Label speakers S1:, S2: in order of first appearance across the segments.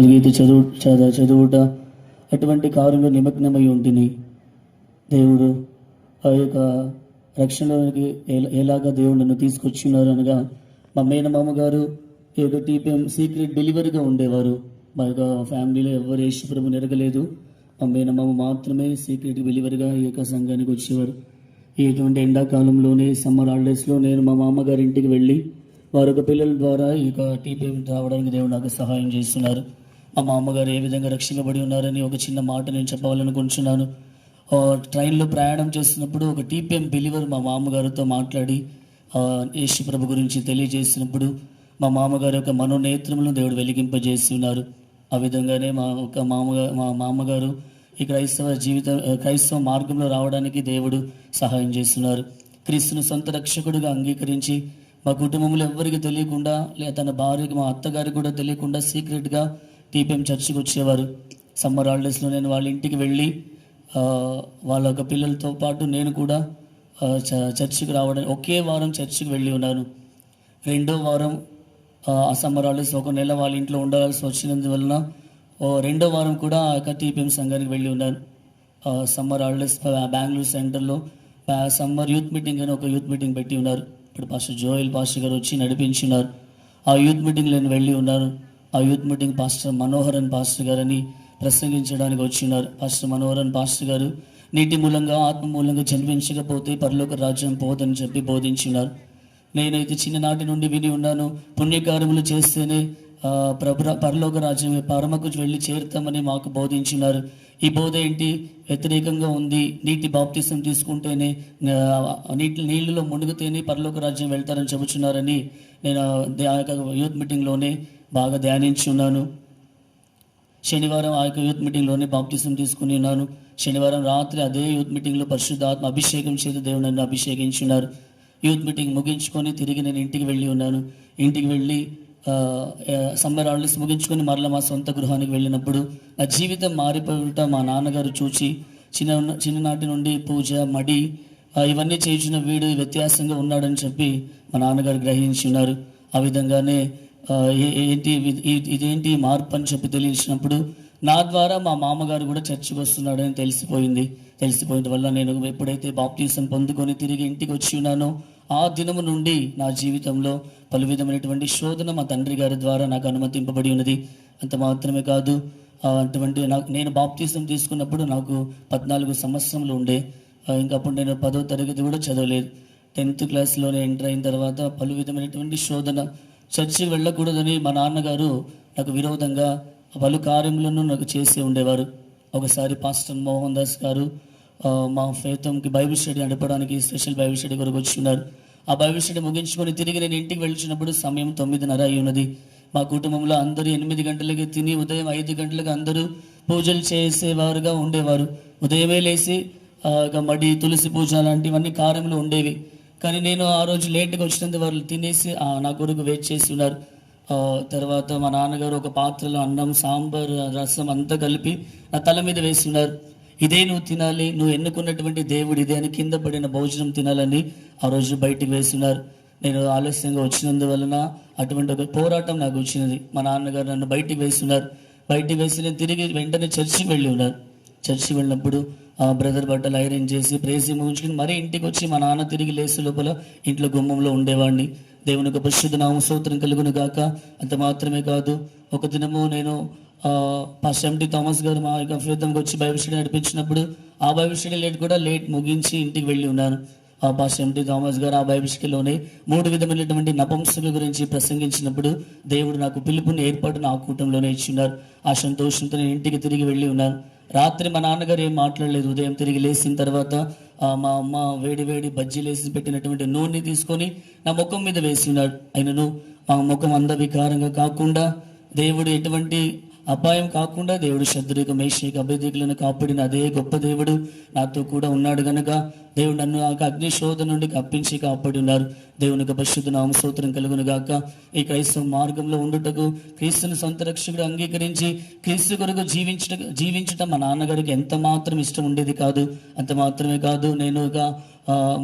S1: గీత చదువుట అటువంటి కార్యంలో నిమగ్నమై ఉంటుంది. దేవుడు ఆ యొక్క రక్షణలోనికి ఎలాగా దేవుడు నన్ను తీసుకొచ్చినారు అనగా, మా మేనమామ గారు ఈ యొక్క టీపీఎం సీక్రెట్ డెలివరీగా ఉండేవారు. మా యొక్క ఫ్యామిలీలో ఎవరు యేసు ప్రభుని ఎరగలేదు. మా మేనమామ మాత్రమే సీక్రెట్ డెలివరీగా ఈ యొక్క సంఘానికి వచ్చేవారు. ఇటువంటి ఎండాకాలంలోనే సమ్మర్ హాలిడేస్లో నేను మా మామగారి ఇంటికి వెళ్ళి వారొక పిల్లల ద్వారా ఈ యొక్క టీపీఎం రావడానికి దేవుడు నాకు సహాయం చేస్తున్నారు. మా మామగారు ఏ విధంగా రక్షించబడి ఉన్నారని ఒక చిన్న మాట నేను చెప్పాలనుకుంటున్నాను. ట్రైన్లో ప్రయాణం చేస్తున్నప్పుడు ఒక టీపీఎం బిలీవర్ మా మామగారితో మాట్లాడి యేసు ప్రభు గురించి తెలియజేసినప్పుడు మా మామగారి యొక్క మనోనేత్రములను దేవుడు వెలిగింపజేసి ఉన్నారు. ఆ విధంగానే మా మామగారు ఈ క్రైస్తవ మార్గంలో రావడానికి దేవుడు సహాయం చేస్తున్నారు. క్రీస్తును సొంత రక్షకుడిగా అంగీకరించి మా కుటుంబంలో ఎవరికి తెలియకుండా, లేదా తన భార్యకి, మా అత్తగారికి కూడా తెలియకుండా సీక్రెట్గా టీపీఎం చర్చికి వచ్చేవారు. సమ్మర్ హాలిడేస్లో నేను వాళ్ళ ఇంటికి వెళ్ళి వాళ్ళ యొక్క పిల్లలతో పాటు నేను కూడా చర్చికి రావడానికి ఒకే వారం చర్చికి వెళ్ళి ఉన్నాను. రెండో వారం ఆ సమ్మర్ హాలిడేస్ ఒక నెల వాళ్ళ ఇంట్లో ఉండాల్సి వచ్చినందువలన రెండో వారం కూడా ఆ యొక్క టీపీఎం సంఘానికి వెళ్ళి ఉన్నాను. సమ్మర్ హాలిడేస్ బెంగళూరు సెంటర్లో సమ్మర్ యూత్ మీటింగ్ అని ఒక యూత్ మీటింగ్ పెట్టి ఉన్నారు. ఇప్పుడు పాస్టర్ జోయల్ పాస్టర్ గారు వచ్చి నడిపించినారు. ఆ యూత్ మీటింగ్ నేను వెళ్ళి ఉన్నాను. ఆ youth meeting pastor Manoharan pastor గారని ప్రసంగించడానికి వచ్చి ఉన్నారు. పాస్టర్ మనోహరన్ పాస్టర్ గారు నీటి మూలంగా ఆత్మ మూలంగా జన్మించకపోతే పరలోక రాజ్యం పోదని చెప్పి బోధించినారు. నేనైతే చిన్ననాటి నుండి విని ఉన్నాను, పుణ్యకార్యములు చేస్తేనే పరలోక రాజ్యం పరమకు వెళ్ళి చేరుతామని మాకు బోధించినారు. ఈ బోధ ఏంటి? వ్యతిరేకంగా ఉంది. నీటి బాప్తిసం తీసుకుంటేనే, నీళ్ళలో మునిగితేనే పరలోక రాజ్యం వెళ్తారని చెబుతున్నారని నేను ఆ యొక్క యూత్ మీటింగ్లోనే బాగా ధ్యానించి ఉన్నాను. శనివారం ఆ యొక్క యూత్ మీటింగ్లోనే బాప్తిసం తీసుకుని ఉన్నాను. శనివారం రాత్రి అదే యూత్ మీటింగ్లో పరిశుద్ధాత్మ అభిషేకం చేసి దేవుడు నన్ను అభిషేకించున్నారు. యూత్ మీటింగ్ ముగించుకొని తిరిగి నేను ఇంటికి వెళ్ళి ఉన్నాను. ఇంటికి వెళ్ళి సమ్మర్ హాలిడేస్ ముగించుకొని మరలా మా సొంత గృహానికి వెళ్ళినప్పుడు నా జీవితం మారిపోయిట మా నాన్నగారు చూచి చిన్ననాటి నుండి పూజ మడి ఇవన్నీ చేయించిన వీడు వ్యత్యాసంగా ఉన్నాడని చెప్పి మా నాన్నగారు గ్రహించి ఉన్నారు. ఆ విధంగానే ఇదేంటి మార్పు అని చెప్పి తెలిసినప్పుడు నా ద్వారా మా మామగారు కూడా చర్చికి వస్తున్నాడని తెలిసిపోయిన వల్ల నేను ఎప్పుడైతే బాప్టిజం పొందుకొని తిరిగి ఇంటికి వచ్చి ఉన్నానో ఆ దినము నుండి నా జీవితంలో పలు విధమైనటువంటి శోధన మా తండ్రి గారి ద్వారా నాకు అనుమతింపబడి ఉన్నది. అంత మాత్రమే కాదు, అటువంటి నేను బాప్టిజం తీసుకున్నప్పుడు నాకు 14 సంవత్సరములు ఉండే. ఇంకప్పుడు నేను 10వ తరగతి కూడా చదవలేదు. 10th క్లాస్లోనే ఎంటర్ అయిన తర్వాత పలు విధమైనటువంటి శోధన, చర్చికి వెళ్ళకూడదని మా నాన్నగారు నాకు విరోధంగా పలు కార్యములను నాకు చేసి ఉండేవారు. ఒకసారి పాస్టర్ మోహన్ దాస్ గారు మా ఫేతంకి బైబిల్ స్టడీ నడపడానికి స్పెషల్ బైబిల్ స్టడీ కొరకు వచ్చి ఉన్నారు. ఆ బైబిల్ స్టడీ ముగించుకొని తిరిగి నేను ఇంటికి వెళ్ళినప్పుడు సమయం 9:30 అయి ఉన్నది. మా కుటుంబంలో అందరూ 8 గంటలకి తిని ఉదయం 5 గంటలకు అందరూ పూజలు చేసేవారుగా ఉండేవారు. ఉదయమే లేచి మడి తులసి పూజ లాంటివన్నీ కార్యములు ఉండేవి. కానీ నేను ఆ రోజు లేట్గా వచ్చినందుకు వాళ్ళు తినేసి నా కొరకు వెయిట్ చేసి ఉన్నారు. తర్వాత మా నాన్నగారు ఒక పాత్రలో అన్నం, సాంబార్, రసం అంతా కలిపి నా తల మీద వేసి ఉన్నారు. ఇదే నువ్వు తినాలి, నువ్వు ఎన్నుకున్నటువంటి దేవుడు ఇదే అని కింద పడిన భోజనం తినాలని ఆ రోజు బయటికి వేస్తున్నారు. నేను ఆలస్యంగా వచ్చినందువలన అటువంటి ఒక పోరాటం నాకు వచ్చినది. మా నాన్నగారు నన్ను బయటికి వేస్తున్నారు. బయటికి వేసి నేను తిరిగి వెంటనే చర్చికి వెళ్ళి ఉన్నారు. చర్చికి వెళ్ళినప్పుడు బ్రదర్ బట్టలు ఐరన్ చేసి ప్రేసి ముగించుకుని మరీ ఇంటికి వచ్చి మా నాన్న తిరిగి లేసి లోపల ఇంట్లో గుమ్మంలో ఉండేవాడిని. దేవుని యొక్క పరిశుద్ధ నామ స్తోత్రం కలుగును గాక. అంత మాత్రమే కాదు, ఒక దినము నేను పాస్టర్ ఎంటీ థామస్ గారు మా యొక్క ఫేతంకి వచ్చి బైబిల్ స్టడీ నడిపించినప్పుడు ఆ బైబిల్ స్టడీ లేట్ ముగించి ఇంటికి వెళ్ళి ఉన్నాను. ఆ పాస్టర్ ఎంటీ థామస్ గారు ఆ బైబిల్ స్టడీలోనే 3 విధమైనటువంటి నపుంసకుల గురించి ప్రసంగించినప్పుడు దేవుడు నాకు పిలుపుని ఏర్పాటును ఆ కూటంలోనే ఇచ్చిన్నారు. ఆ సంతోషంతో నేను ఇంటికి తిరిగి వెళ్ళి ఉన్నాను. రాత్రి మా నాన్నగారు ఏం మాట్లాడలేదు. ఉదయం తిరిగి లేచిన తర్వాత మా అమ్మ వేడి బజ్జీలు వేసి పెట్టినటువంటి నూనె తీసుకొని నా ముఖం మీద వేసినాడు. అయినను మా ముఖం అందవికారంగా కాకుండా, దేవుడు ఎటువంటి అపాయం కాకుండా దేవుడు శత్రుక మేషిక అభ్యర్థికులను కాపాడిన అదే గొప్ప దేవుడు నాతో కూడా ఉన్నాడు కనుక దేవుడు నన్ను ఆ అగ్ని శోధన నుండి అప్పించి కాపాడి ఉన్నారు. దేవునికి పరిశుద్ధ నామ స్తోత్రం కలుగును గాక. ఈ క్రైస్తవ మార్గంలో ఉండుటకు, క్రీస్తుని సొంత రక్షకుడు అంగీకరించి క్రీస్తు కొరకు జీవించటం మా నాన్నగారికి ఎంత మాత్రం ఇష్టం ఉండేది కాదు. అంత మాత్రమే కాదు, నేను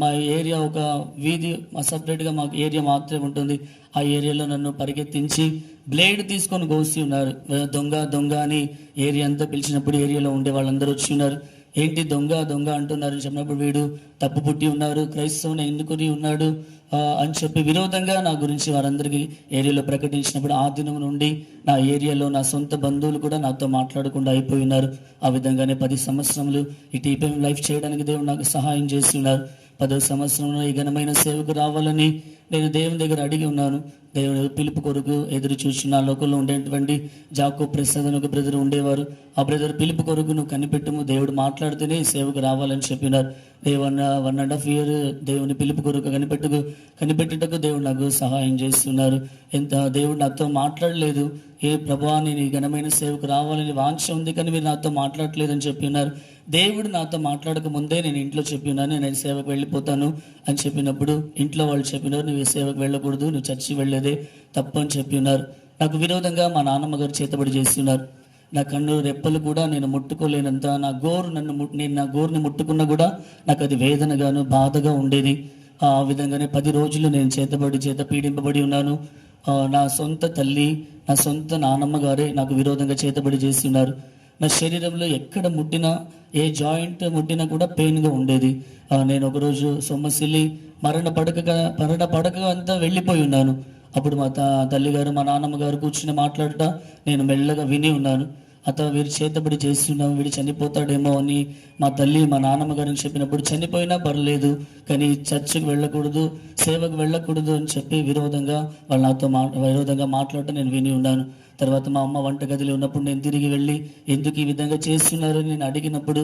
S1: మా ఏరియా ఒక వీధి సపరేట్గా మాకు ఏరియా మాత్రమే ఉంటుంది. ఆ ఏరియాలో నన్ను పరిగెత్తించి బ్లేడ్ తీసుకొని కోసి ఉన్నారు. దొంగ దొంగ అని ఏరియా అంతా పిలిచినప్పుడు ఏరియాలో ఉండే వాళ్ళందరూ వచ్చి ఉన్నారు. ఏంటి దొంగ దొంగ అంటున్నారు చెప్పినప్పుడు, వీడు తప్పు పుట్టి ఉన్నారు, క్రైస్తవుని ఎన్నుకొని ఉన్నాడు అని చెప్పి విరోధంగా నా గురించి వారందరికీ ఏరియాలో ప్రకటించినప్పుడు, ఆ దినం నుండి నా ఏరియాలో నా సొంత బంధువులు కూడా నాతో మాట్లాడకుండా అయిపోయి ఉన్నారు. ఆ విధంగానే 10 సంవత్సరములు ఈ టీపీఎం లైఫ్ చేయడానికి దేవుడు నాకు సహాయం చేసి ఉన్నారు. 10వ సంవత్సరంలో ఈ ఘనమైన సేవకు రావాలని నేను దేవుని దగ్గర అడిగి ఉన్నాను. దేవుని పిలుపు కొరకు ఎదురు చూసి నా లోకంలో ఉండేటువంటి జాకో ప్రసాద్ అని ఒక బ్రదర్ ఉండేవారు. ఆ బ్రదర్ పిలుపు కొరకు నువ్వు కనిపెట్టుము, దేవుడు మాట్లాడితేనే ఈ సేవకు రావాలని చెప్పినారు. 1.5 year దేవుని పిలుపు కొరకు కనిపెట్టుటకు దేవుడు నాకు సహాయం చేస్తున్నారు. దేవుడు నాతో మాట్లాడలేదు. ఏ ప్రభువా, నేను ఈ ఘనమైన సేవకు రావాలని వాంఛ ఉంది, కానీ మీరు నాతో మాట్లాడలేదని చెప్పి ఉన్నారు. దేవుడు నాతో మాట్లాడక ముందే నేను ఇంట్లో చెప్పి ఉన్నాను, నేను సేవకు వెళ్ళిపోతాను అని చెప్పినప్పుడు ఇంట్లో వాళ్ళు చెప్పినారు, నువ్వు ఈ సేవకు వెళ్ళకూడదు, నువ్వు చర్చికి వెళ్ళేదే తప్పు అని చెప్పి ఉన్నారు. నాకు విరోధంగా మా నాన్నమ్మ గారు చేతబడి చేస్తున్నారు. నా కన్ను రెప్పలు కూడా నేను ముట్టుకోలేనంత, నేను నా గోరుని ముట్టుకున్నా కూడా నాకు అది వేదనగాను బాధగా ఉండేది. ఆ విధంగానే 10 రోజులు నేను చేత పీడింపబడి ఉన్నాను. నా సొంత తల్లి, నా సొంత నాన్నమ్మ గారే నాకు విరోధంగా చేతబడి చేసి ఉన్నారు. నా శరీరంలో ఎక్కడ ముట్టినా, ఏ జాయింట్ ముట్టినా కూడా పెయిన్గా ఉండేది. నేను ఒకరోజు సొమ్మసిల్లి మరణ పడక అంతా వెళ్ళిపోయి ఉన్నాను. అప్పుడు మా తల్లిగారు, మా నాన్నమ్మ గారు కూర్చుని మాట్లాడట నేను మెల్లగా విని ఉన్నాను. వీరు చేతబడి చేస్తున్నాం, వీడు చనిపోతాడేమో అని మా తల్లి మా నాన్నమ్మ గారిని చెప్పినప్పుడు, చనిపోయినా పర్లేదు కానీ చర్చికి వెళ్ళకూడదు, సేవకు వెళ్ళకూడదు అని చెప్పి విరోధంగా వాళ్ళు నాతో విరోధంగా మాట్లాడటం నేను విని ఉన్నాను. తర్వాత మా అమ్మ వంటగదిలో ఉన్నప్పుడు నేను తిరిగి వెళ్ళి ఎందుకు ఈ విధంగా చేస్తున్నారని నేను అడిగినప్పుడు,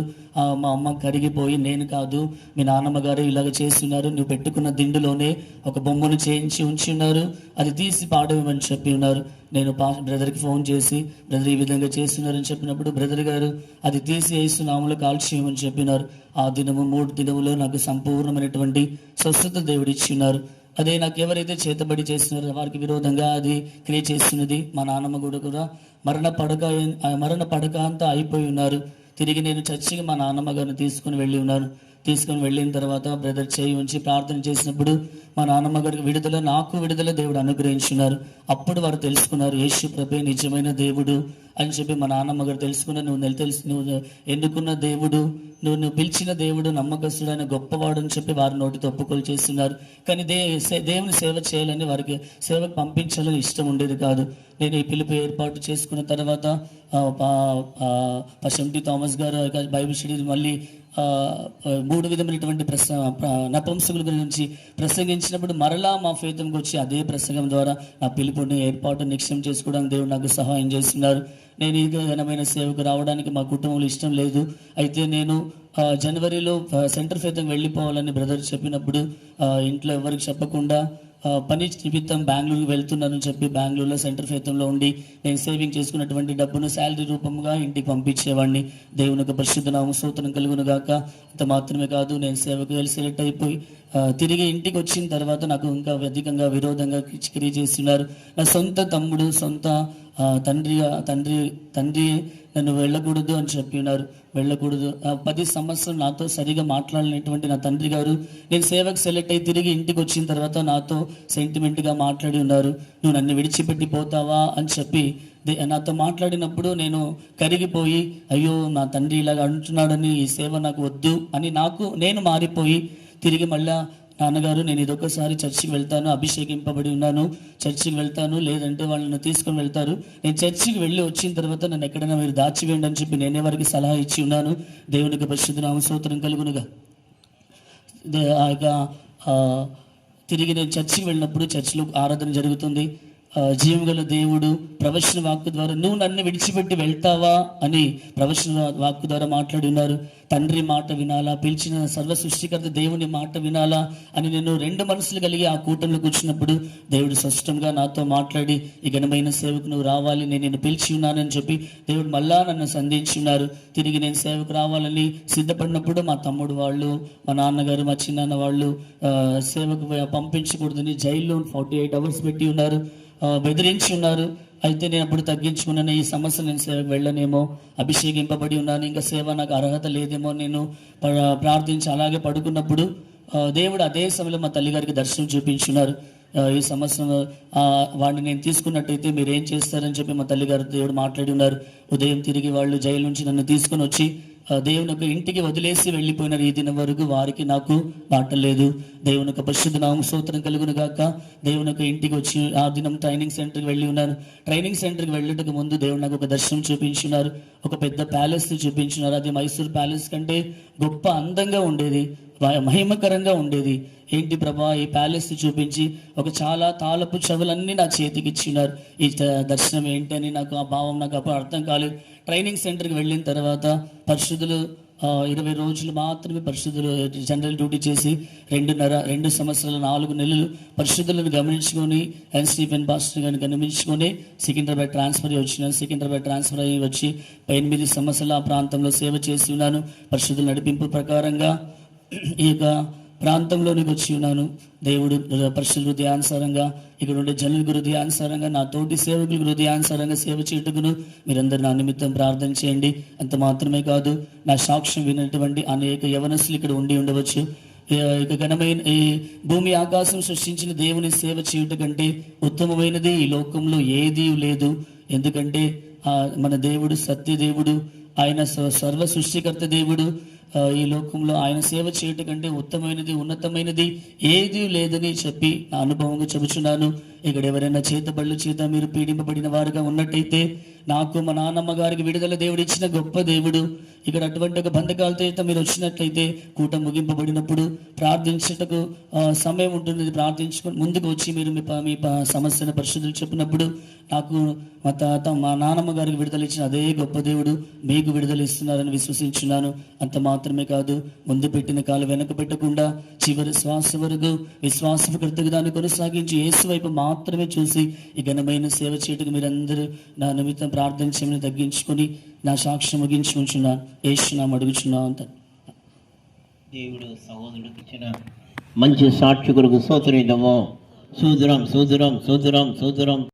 S1: మా అమ్మ కరిగిపోయి, నేను కాదు మీ నాన్నమ్మ గారు ఇలాగ చేస్తున్నారు, నువ్వు పెట్టుకున్న దిండులోనే ఒక బొమ్మను చేయించి ఉంచి ఉన్నారు, అది తీసి పాడేయమని చెప్పి ఉన్నారు. నేను బ్రదర్కి ఫోన్ చేసి, బ్రదర్ ఈ విధంగా చేస్తున్నారని చెప్పినప్పుడు, బ్రదర్ గారు అది తీసి వేస్తున్నాములో కాల్చేయమని చెప్పినారు. ఆ దినము 3 దినములో నాకు సంపూర్ణమైనటువంటి స్వస్థత దేవుడు ఇచ్చిన్నారు. అదే నాకు ఎవరైతే చేతబడి చేస్తున్నారో వారికి విరోధంగా అది క్రియ చేస్తున్నది. మా నాన్నమ్మ కూడా మరణ పడక అంతా అయిపోయి ఉన్నారు. తిరిగి నేను చర్చికి మా నాన్నమ్మ గారిని తీసుకుని వెళ్ళిన తర్వాత బ్రదర్ చేయి ఉంచి ప్రార్థన చేసినప్పుడు మా నాన్నమ్మ గారికి నాకు విడుదల దేవుడు అనుగ్రహించున్నారు. అప్పుడు వారు తెలుసుకున్నారు, యేసు ప్రభువే నిజమైన దేవుడు అని చెప్పి మా నాన్నమ్మ గారు తెలుసుకున్నారు. నువ్వు ఎన్నుకున్న దేవుడు, నువ్వు పిలిచిన దేవుడు నమ్మకస్తుడైన గొప్పవాడు అని చెప్పి వారి నోటితో ఒప్పుకోలు చేస్తున్నారు. కానీ దేవుని సేవ చేయాలని, వారికి సేవకు పంపించాలని ఇష్టం ఉండేది కాదు. నేను ఈ పిలుపు ఏర్పాటు చేసుకున్న తర్వాత పశంటి థామస్ గారు బైబిల్ స్టడీ మళ్ళీ 3 విధమైనటువంటి నపుంసకుల గురించి ప్రసంగించినప్పుడు మరలా మా ఫేతంకి వచ్చి అదే ప్రసంగం ద్వారా నా పిలుపుని ఏర్పాటు నిక్షేపం చేసుకోవడానికి దేవుడు నాకు సహాయం చేస్తున్నారు. నేను ఈ ఘనమైన సేవకు రావడానికి మా కుటుంబంలో ఇష్టం లేదు. అయితే నేను జనవరిలో సెంటర్ ఫేతంకి వెళ్ళిపోవాలని బ్రదర్ చెప్పినప్పుడు ఇంట్లో ఎవరికి చెప్పకుండా పని నిమిత్తం బెంగళూరుకి వెళ్తున్నానని చెప్పి బెంగళూరులో సెంటర్ ఫేతంలో ఉండి నేను సేవింగ్ చేసుకున్నటువంటి డబ్బును శాలరీ రూపంగా ఇంటికి పంపించేవాడిని. దేవునికి పరిశుద్ధ నామమునకు స్తోత్రం కలుగును గాక. అంత మాత్రమే కాదు, నేను సేవకు వెళ్ళి సెలెక్ట్ అయిపోయి తిరిగి ఇంటికి వచ్చిన తర్వాత నాకు ఇంకా అధికంగా విరోధంగా క్రియ చేస్తున్నారు. నా సొంత తమ్ముడు, సొంత తండ్రి నన్ను వెళ్ళకూడదు అని చెప్పినారు. వెళ్ళకూడదు. 10 సంవత్సరం నాతో సరిగా మాట్లాడినటువంటి నా తండ్రి గారు నేను సేవకు సెలెక్ట్ అయ్యి తిరిగి ఇంటికి వచ్చిన తర్వాత నాతో సెంటిమెంట్గా మాట్లాడి ఉన్నారు. నువ్వు నన్ను విడిచిపెట్టి పోతావా అని చెప్పి నాతో మాట్లాడినప్పుడు నేను కరిగిపోయి, అయ్యో నా తండ్రి ఇలాగ అంటున్నాడని, ఈ సేవ నాకు వద్దు అని నేను మారిపోయి తిరిగి మళ్ళా, నాన్నగారు నేను ఇదొకసారి చర్చికి వెళ్తాను, అభిషేకింపబడి ఉన్నాను, చర్చికి వెళ్తాను, లేదంటే వాళ్ళని తీసుకొని వెళ్తారు, నేను చర్చికి వెళ్ళి వచ్చిన తర్వాత నన్ను ఎక్కడైనా మీరు దాచివేయండి అని చెప్పి నేనే వారికి సలహా ఇచ్చి ఉన్నాను. దేవునికి పరిశుద్ధ నామమునకు స్తోత్రం కలుగునుగా. తిరిగి నేను చర్చికి వెళ్ళినప్పుడు చర్చిలో ఆరాధన జరుగుతుంది. జీవగల దేవుడు ప్రవచన వాక్కు ద్వారా నువ్వు నన్ను విడిచిపెట్టి వెళ్తావా అని ప్రవచన వాక్కు ద్వారా మాట్లాడి ఉన్నారు. తండ్రి మాట వినాలా, పిలిచిన సర్వ సృష్టికర్త దేవుని మాట వినాలా అని నేను 2 మనసులు కలిగి ఆ కూటంలో కూర్చున్నప్పుడు దేవుడు స్పష్టంగా నాతో మాట్లాడి, ఈ ఘనమైన సేవకు నువ్వు రావాలి, నేను నిన్ను పిలిచి ఉన్నానని చెప్పి దేవుడు మళ్ళా నన్ను సంధించి ఉన్నారు. తిరిగి నేను సేవకు రావాలని సిద్ధపడినప్పుడు మా తమ్ముడు వాళ్ళు, మా నాన్నగారు, మా చిన్నాన్న వాళ్ళు సేవకు పంపించకూడదని జైల్లో 48 hours పెట్టి ఉన్నారు, బెదిరించి ఉన్నారు. అయితే నేను అప్పుడు తగ్గించుకున్నాను, ఈ సమస్య నేను సేవకు వెళ్ళనేమో, అభిషేకింపబడి ఉన్నాను, ఇంకా సేవ నాకు అర్హత లేదేమో, నేను ప్రార్థించి అలాగే పడుకున్నప్పుడు దేవుడు అదే సమయంలో మా తల్లిగారికి దర్శనం చూపించున్నారు. ఈ సంవత్సరం వాడిని నేను తీసుకున్నట్టయితే మీరు ఏం చేస్తారని చెప్పి మా తల్లిగారు దేవుడు మాట్లాడి ఉన్నారు. ఉదయం తిరిగి వాళ్ళు జైలు నుంచి నన్ను తీసుకొని వచ్చి దేవుని యొక్క ఇంటికి వదిలేసి వెళ్ళిపోయినారు. ఈ దినం వరకు వారికి నాకు మాటలేదు. దేవుని యొక్క పరిశుద్ధ నామం స్తోత్రం కలుగును గాక. దేవుని యొక్క ఇంటికి వచ్చి ఆ దినం ట్రైనింగ్ సెంటర్కి వెళ్ళి ఉన్నాను. ట్రైనింగ్ సెంటర్కి వెళ్ళటకు ముందు దేవుడు నాకు ఒక దర్శనం చూపించున్నారు. ఒక పెద్ద ప్యాలెస్ చూపించున్నారు. అది మైసూర్ ప్యాలెస్ కంటే గొప్ప అందంగా ఉండేది, మహిమకరంగా ఉండేది. ఏంటి ప్రభా, ఈ ప్యాలెస్ చూపించి ఒక చాలా తాళపు చెవులన్నీ నా చేతికి ఇచ్చినారు. ఈ దర్శనం ఏంటని నాకు ఆ భావం నాకు అప్పుడు అర్థం కాలేదు. ట్రైనింగ్ సెంటర్కి వెళ్ళిన తర్వాత పరిశుద్ధులు 20 రోజులు మాత్రమే పరిశుద్ధులు జనరల్ డ్యూటీ చేసి 2 సంవత్సరాలు 4 నెలలు పరిశుద్ధులను గమనించుకొని స్టీఫెన్ పాస్టర్ గారిని గమనించుకొని సికింద్రాబాద్ ట్రాన్స్ఫర్ అయ్యి వచ్చినాను. సికింద్రాబాద్ ట్రాన్స్ఫర్ అయ్యి వచ్చి 8 సంవత్సరాలు ఆ ప్రాంతంలో సేవ చేసి ఉన్నాను. పరిశుద్ధుల నడిపింపు ప్రకారంగా ఈ యొక్క ప్రాంతంలోనికి వచ్చి ఉన్నాను. దేవుడు పరిశుద్ధ హృదయానుసారంగా, ఇక్కడ ఉండే జనుల హృదయానుసారంగా, నా తోటి సేవకుల హృదయానుసారంగా సేవ చేయుటకును మీరందరూ నా నిమిత్తం ప్రార్థన చేయండి. అంత మాత్రమే కాదు, నా సాక్ష్యం వినటువంటి అనేక యవనస్తులు ఇక్కడ ఉండి ఉండవచ్చు. ఇక ఘనమైన ఈ భూమి ఆకాశం సృష్టించిన దేవుని సేవ చేయుట కంటే ఉత్తమమైనది ఈ లోకంలో ఏదీ లేదు. ఎందుకంటే మన దేవుడు సత్య దేవుడు, ఆయన సర్వ సృష్టికర్త దేవుడు. ఈ లోకంలో ఆయన సేవ చేయటం కంటే ఉత్తమమైనది ఉన్నతమైనది ఏదీ లేదని చెప్పి నా అనుభవంగా చెబుతున్నాను. ఇక్కడ ఎవరైనా చేతబళ్ళు చేత మీరు పీడింపబడిన వారుగా ఉన్నట్టయితే, నాకు మా నాన్నమ్మ గారికి విడుదల దేవుడు ఇచ్చిన గొప్ప దేవుడు. ఇక్కడ అటువంటి ఒక బంధకాలతో మీరు వచ్చినట్లయితే కూటం ముగింపబడినప్పుడు ప్రార్థించటకు సమయం ఉంటుంది. ప్రార్థించుకొని ముందుకు వచ్చి మీరు మీ సమస్యను పరిశుద్ధులు చెప్పినప్పుడు, నాకు మా తాత మా నాన్నమ్మ గారికి విడుదల ఇచ్చిన అదే గొప్ప దేవుడు మీకు విడుదల ఇస్తున్నారని విశ్వసించున్నాను. అంత మాత్రమే కాదు, ముందు పెట్టిన కాలు వెనక పెట్టకుండా చివరి శ్వాస వరకు విశ్వాసకర్తగా దాన్ని కొనసాగించి యేసు వైపు మాత్రమే చూసి ఈ ఘనమైన సేవ చేయటకు మీరందరూ నా నిమిత్తం ప్రార్థన చేయమని తగ్గించుకొని నా సాక్ష్యం ముగించుకుంటున్నాను. యేసునామమున అడుగుచున్నాను అంత.
S2: దేవుడు సహోదరుడికి ఇచ్చిన మంచి సాక్షి కొరకు స్తోత్రం. సోదరం సోదరం సోదరం సోదరం